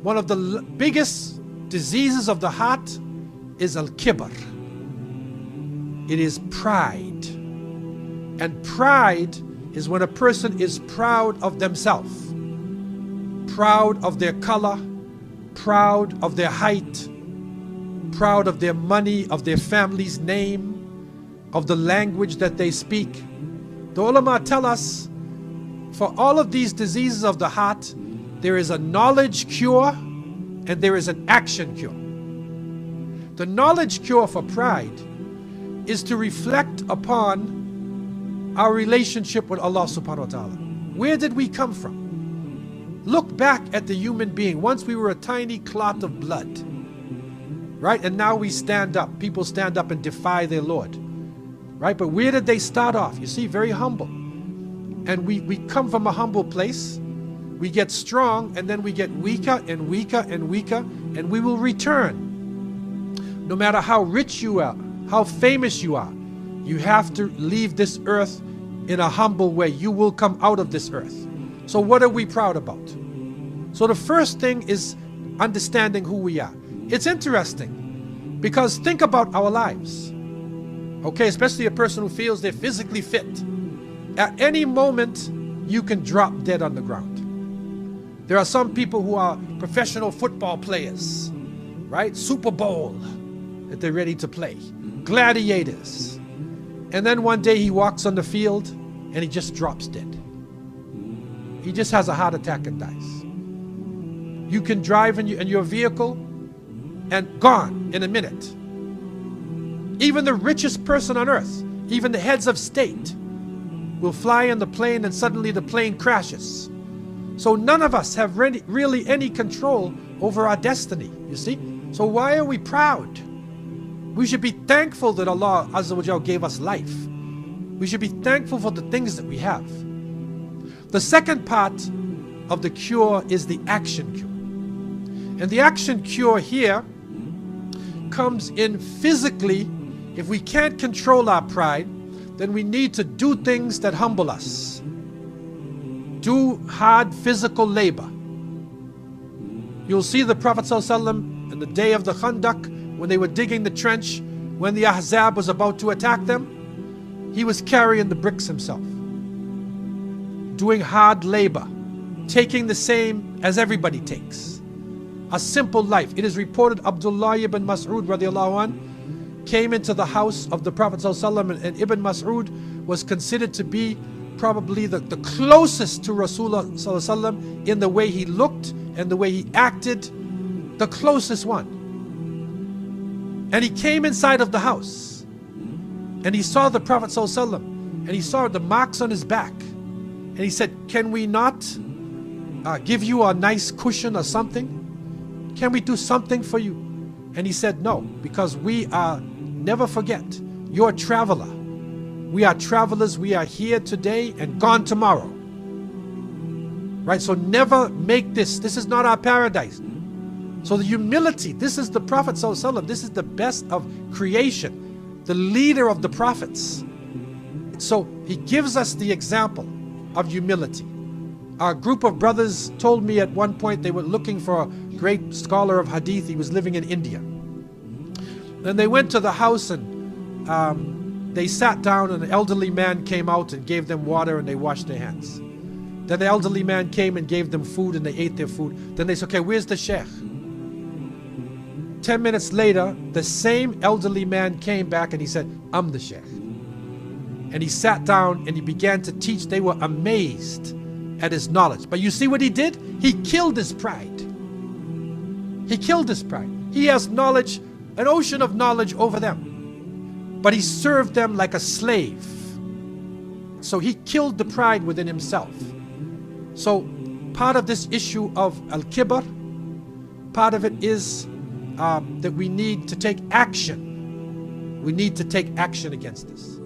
one of the biggest diseases of the heart is al-kibr. It is pride. And pride is when a person is proud of themselves, proud of their color, proud of their height, proud of their money, of their family's name, of the language that they speak. The ulama tell us, for all of these diseases of the heart, there is a knowledge cure and there is an action cure. The knowledge cure for pride is to reflect upon our relationship with Allah subhanahu wa ta'ala. Where did we come from? Look back at the human being. Once we were a tiny clot of blood, right? And now we stand up. People stand up and defy their Lord, right? But where did they start off? You see, very humble. And we come from a humble place. We get strong, and then we get weaker and weaker and weaker, and we will return. No matter how rich you are, how famous you are, you have to leave this earth in a humble way. You will come out of this earth. So what are we proud about? So the first thing is understanding who we are. It's interesting because think about our lives. Okay, especially a person who feels they're physically fit. At any moment, you can drop dead on the ground. There are some people who are professional football players, right? Super Bowl that they're ready to play. Gladiators. And then one day he walks on the field and he just drops dead. He just has a heart attack and dies. You can drive in your vehicle and gone in a minute. Even the richest person on earth, even the heads of state, will fly in the plane and suddenly the plane crashes. So none of us have really any control over our destiny, you see? So why are we proud? We should be thankful that Allah Azza wa Jal gave us life. We should be thankful for the things that we have. The second part of the cure is the action cure. And the action cure here comes in physically. If we can't control our pride, then we need to do things that humble us. Do hard physical labor. You'll see the Prophet ﷺ in the day of the Khandaq, when they were digging the trench, when the Ahzab was about to attack them, he was carrying the bricks himself, doing hard labor, taking the same as everybody takes. A simple life. It is reported Abdullah ibn Mas'ud radiallahu anh came into the house of the Prophet ﷺ, and Ibn Mas'ud was considered to be probably the closest to Rasulullah ﷺ in the way he looked and the way he acted, the closest one. And he came inside of the house and he saw the Prophet ﷺ and he saw the marks on his back, and he said, can we not give you a nice cushion or something? Can we do something for you? And he said, no, because we are, never forget, you're a traveler. We are travelers. We are here today and gone tomorrow. Right? So never make this is not our paradise. So the humility, this is the Prophet ﷺ. This is the best of creation, the leader of the prophets. So he gives us the example of humility. Our group of brothers told me at one point they were looking for a great scholar of hadith. He was living in India. Then they went to the house and they sat down, and an elderly man came out and gave them water and they washed their hands. Then the elderly man came and gave them food and they ate their food. Then they said, okay, where's the sheikh? 10 minutes later, the same elderly man came back and he said, I'm the sheikh. And he sat down and he began to teach. They were amazed at his knowledge. But you see what he did? He killed his pride. He killed his pride. He has knowledge, an ocean of knowledge over them. But he served them like a slave. So he killed the pride within himself. So part of this issue of al-kibr, part of it is that we need to take action. We need to take action against this.